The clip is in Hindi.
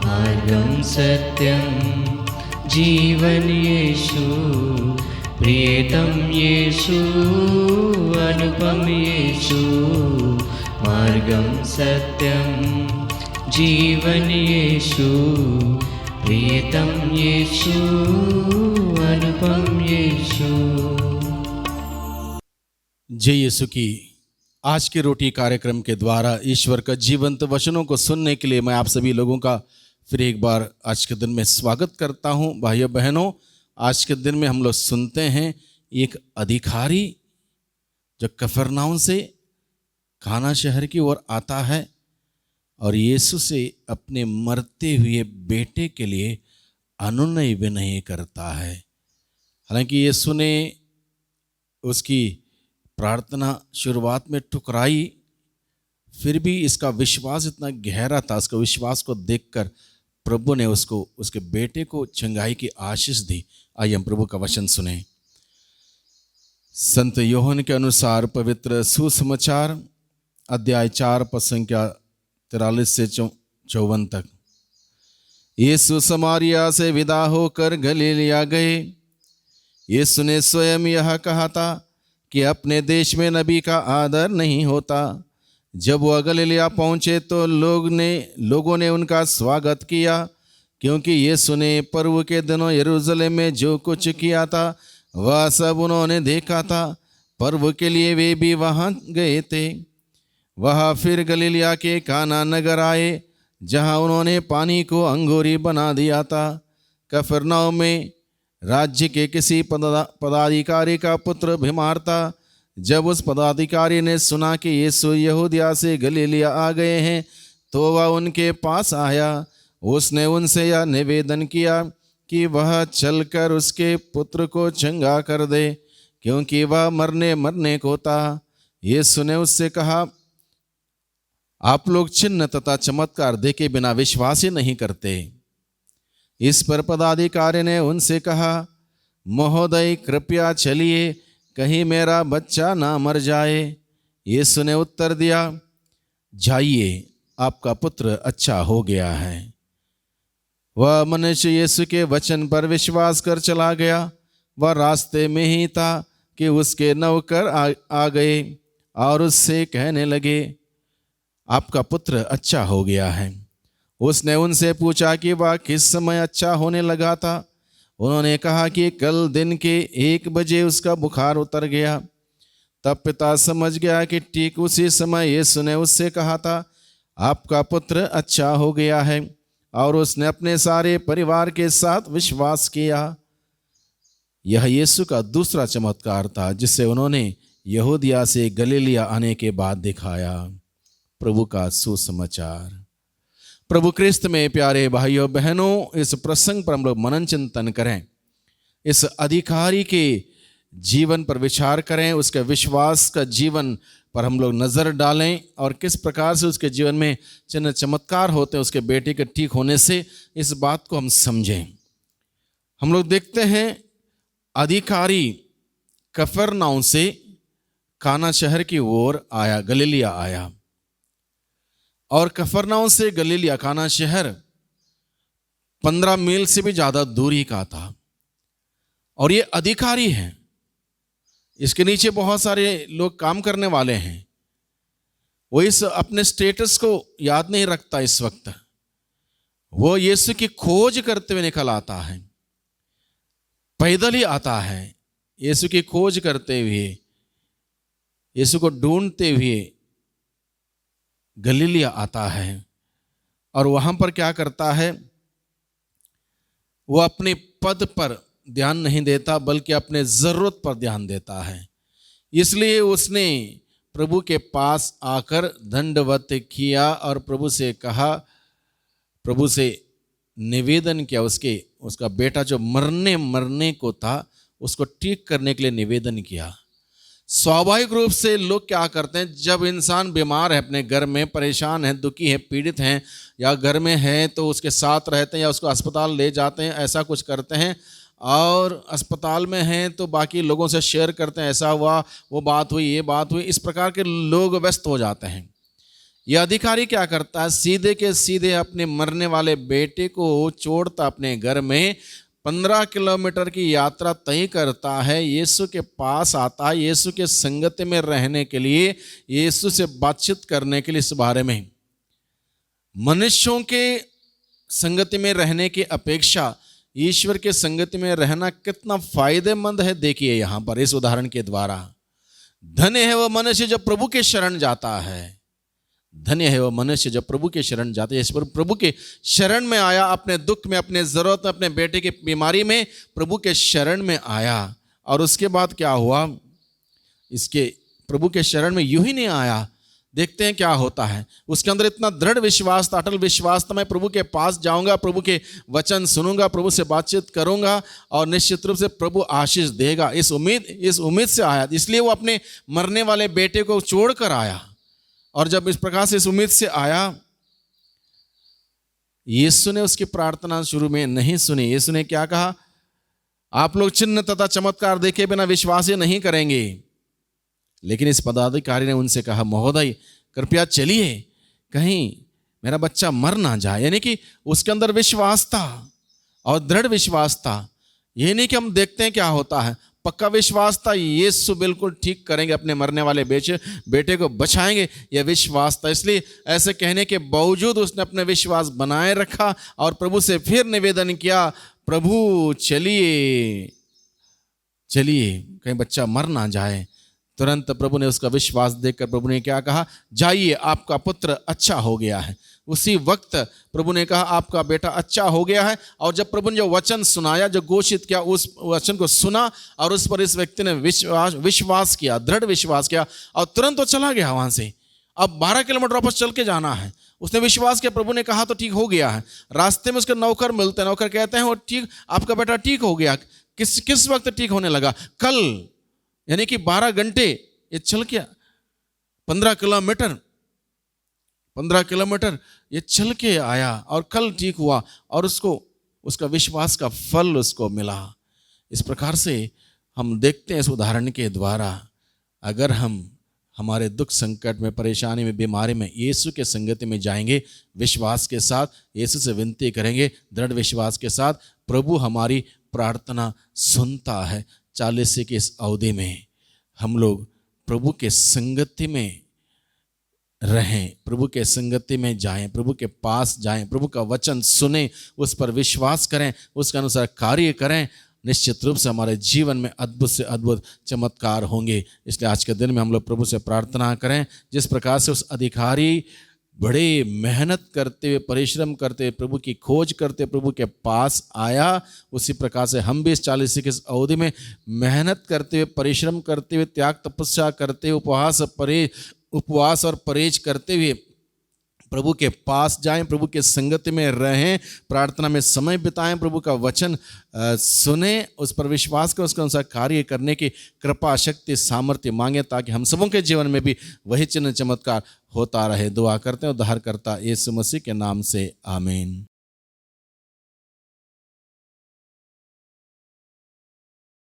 मार्गं सत्यं जीवन यीशु, प्रियतम यीशु, अनुपम यीशु। मार्गं सत्यं जीवन यीशु, प्रियतम यीशु, अनुपम यीशु। जय यीशु की। आज की रोटी कार्यक्रम के द्वारा ईश्वर का जीवंत वचनों को सुनने के लिए मैं आप सभी लोगों का फिर एक बार आज के दिन में स्वागत करता हूं। भाइयों बहनों, आज के दिन में हम लोग सुनते हैं एक अधिकारी जो कफरनाउम से काना शहर की ओर आता है और यीशु से अपने मरते हुए बेटे के लिए अनुनय विनय करता है। हालांकि यीशु ने उसकी प्रार्थना शुरुआत में ठुकराई, फिर भी इसका विश्वास इतना गहरा था। उसके विश्वास को देखकर प्रभु ने उसको, उसके बेटे को चंगाई की आशीष दी। आइए हम प्रभु का वचन सुने। संत यूहन्ना के अनुसार पवित्र सुसमाचार अध्याय 4 पद संख्या 43 से 54 तक। यीशु समारिया से विदा होकर गलीलिया गए। यीशु ने स्वयं यह कहा था कि अपने देश में नबी का आदर नहीं होता। जब वह गलीलिया पहुँचे तो लोगों ने उनका स्वागत किया, क्योंकि यीशु ने पर्व के दिनों यरूशलेम में जो कुछ किया था वह सब उन्होंने देखा था। पर्व के लिए वे भी वहाँ गए थे। वह फिर गलीलिया के काना नगर आए, जहाँ उन्होंने पानी को अंगूरी बना दिया था। कफरनहूम में राज्य के किसी पदाधिकारी का पुत्र बीमार था। जब उस पदाधिकारी ने सुना कि यीशु यहूदिया से गलीलिया आ गए हैं तो वह उनके पास आया। उसने उनसे यह निवेदन किया कि वह चलकर उसके पुत्र को चंगा कर दे, क्योंकि वह मरने को था। यीशु ने उससे कहा, आप लोग चिन्ह तथा चमत्कार देखे बिना विश्वास ही नहीं करते। इस पर पदाधिकारी ने उनसे कहा, महोदय कृपया चलिए, कहीं मेरा बच्चा ना मर जाए। यीशु ने उत्तर दिया, जाइए, आपका पुत्र अच्छा हो गया है। वह मनुष्य यीशु के वचन पर विश्वास कर चला गया। वह रास्ते में ही था कि उसके नौकर आ गए और उससे कहने लगे, आपका पुत्र अच्छा हो गया है। उसने उनसे पूछा कि वह किस समय अच्छा होने लगा था। उन्होंने कहा कि कल दिन के 1 बजे उसका बुखार उतर गया। तब पिता समझ गया कि ठीक उसी समय यीशु ने उससे कहा था, आपका पुत्र अच्छा हो गया है, और उसने अपने सारे परिवार के साथ विश्वास किया। यह यीशु का दूसरा चमत्कार था जिसे उन्होंने यहूदिया से गलीलिया आने के बाद दिखाया। प्रभु का सुसमाचार। प्रभु क्रिस्त में प्यारे भाइयों बहनों, इस प्रसंग पर हम लोग मनन चिंतन करें, इस अधिकारी के जीवन पर विचार करें, उसके विश्वास का जीवन पर हम लोग नज़र डालें और किस प्रकार से उसके जीवन में चिन्ह चमत्कार होते हैं उसके बेटे के ठीक होने से, इस बात को हम समझें। हम लोग देखते हैं अधिकारी कफरनहूम से काना शहर की ओर आया, गलीलिया आया। और कफरनहूम से गलीलिया काना शहर 15 मील से भी ज्यादा दूरी का था। और ये अधिकारी है, इसके नीचे बहुत सारे लोग काम करने वाले हैं। वो इस अपने स्टेटस को याद नहीं रखता। इस वक्त वो यीशु की खोज करते हुए निकल आता है, पैदल ही आता है। यीशु की खोज करते हुए, यीशु को ढूंढते हुए गलीलिया आता है। और वहां पर क्या करता है, वो अपने पद पर ध्यान नहीं देता बल्कि अपने जरूरत पर ध्यान देता है। इसलिए उसने प्रभु के पास आकर दंडवत किया और प्रभु से कहा, प्रभु से निवेदन किया। उसका बेटा जो मरने को था उसको ठीक करने के लिए निवेदन किया। स्वाभाविक रूप से लोग क्या करते हैं, जब इंसान बीमार है, अपने घर में परेशान है, दुखी है, पीड़ित हैं, या घर में है तो उसके साथ रहते हैं या उसको अस्पताल ले जाते हैं, ऐसा कुछ करते हैं। और अस्पताल में हैं तो बाकी लोगों से शेयर करते हैं, ऐसा हुआ, वो बात हुई, ये बात हुई। इस प्रकार के लोग व्यस्त हो जाते हैं। यह अधिकारी क्या करता है, सीधे के सीधे अपने मरने वाले बेटे को छोड़ता अपने घर में 15 किलोमीटर की यात्रा तय करता है, यीशु के पास आता है, यीशु के संगति में रहने के लिए, यीशु से बातचीत करने के लिए। इस बारे में मनुष्यों के संगति में रहने की अपेक्षा ईश्वर के संगति में रहना कितना फायदेमंद है, देखिए यहाँ पर इस उदाहरण के द्वारा। धन्य है वह मनुष्य जब प्रभु के शरण जाता है, धन्य है वह मनुष्य जब प्रभु के शरण जाते हैं। इस पर प्रभु के शरण में आया, अपने दुख में, अपने जरूरत में, अपने बेटे की बीमारी में प्रभु के शरण में आया। और उसके बाद क्या हुआ, इसके प्रभु के शरण में यूं ही नहीं आया, देखते हैं क्या होता है। उसके अंदर इतना दृढ़ विश्वास था, अटल विश्वास था, मैं प्रभु के पास जाऊंगा, प्रभु के वचन सुनूंगा, प्रभु से बातचीत करूंगा और निश्चित रूप से प्रभु आशीष देगा। इस उम्मीद से आया, इसलिए वो अपने मरने वाले बेटे को छोड़कर आया। और जब इस प्रकार से इस उम्मीद से आया, यीशु ने उसकी प्रार्थना शुरू में नहीं सुनी। यीशु ने क्या कहा, आप लोग चिन्ह तथा चमत्कार देखे बिना विश्वास ही नहीं करेंगे। लेकिन इस पदाधिकारी ने उनसे कहा, महोदय कृपया चलिए, कहीं मेरा बच्चा मर ना जाए। यानी कि उसके अंदर विश्वास था और दृढ़ विश्वास था। ये नहीं कि हम देखते हैं क्या होता है, पक्का विश्वास था, यीशु बिल्कुल ठीक करेंगे, अपने मरने वाले बेटे को बचाएंगे, यह विश्वास था। इसलिए ऐसे कहने के बावजूद उसने अपने विश्वास बनाए रखा और प्रभु से फिर निवेदन किया, प्रभु चलिए कहीं बच्चा मर ना जाए। तुरंत प्रभु ने उसका विश्वास देखकर प्रभु ने क्या कहा, जाइए आपका पुत्र अच्छा हो गया है। उसी वक्त प्रभु ने कहा, आपका बेटा अच्छा हो गया है। और जब प्रभु ने जो वचन सुनाया, जो घोषित किया, उस वचन को सुना और उस पर इस व्यक्ति ने विश्वास किया, दृढ़ विश्वास किया और तुरंत वो चला गया वहां से। अब 12 किलोमीटर वापस चल के जाना है। उसने विश्वास किया, प्रभु ने कहा तो ठीक हो गया है। रास्ते में उसके नौकर मिलते हैं, नौकर कहते हैं वो ठीक, आपका बेटा ठीक हो गया। किस वक्त ठीक होने लगा, कल, यानी कि 12 घंटे ये चल गया, 15 किलोमीटर ये चल के आया और कल ठीक हुआ और उसको उसका विश्वास का फल उसको मिला। इस प्रकार से हम देखते हैं इस उदाहरण के द्वारा, अगर हम हमारे दुख संकट में, परेशानी में, बीमारी में यीशु के संगति में जाएंगे, विश्वास के साथ यीशु से विनती करेंगे, दृढ़ विश्वास के साथ, प्रभु हमारी प्रार्थना सुनता है। 40 की इस अवधि में हम लोग प्रभु के संगति में रहें, प्रभु के संगति में जाएं, प्रभु के पास जाएं, प्रभु का वचन सुने, उस पर विश्वास करें, उसके अनुसार कार्य करें। निश्चित रूप से हमारे जीवन में अद्भुत से अद्भुत चमत्कार होंगे। इसलिए आज के दिन में हम लोग प्रभु से प्रार्थना करें, जिस प्रकार से उस अधिकारी बड़े मेहनत करते हुए, परिश्रम करते हुए, प्रभु की खोज करते प्रभु के पास आया, उसी प्रकार से हम भी इस 40 की अवधि में मेहनत करते हुए, परिश्रम करते हुए, त्याग तपस्या करते हुए, उपवास और परहेज करते हुए प्रभु के पास जाएं, प्रभु के संगति में रहें, प्रार्थना में समय बिताएं, प्रभु का वचन सुने, उस पर विश्वास करें, उसके अनुसार कार्य करने की कृपा, शक्ति, सामर्थ्य मांगे, ताकि हम सबों के जीवन में भी वही चिन्ह चमत्कार होता रहे। दुआ करते हैं उद्धारकर्ता यीशु मसीह के नाम से, आमीन।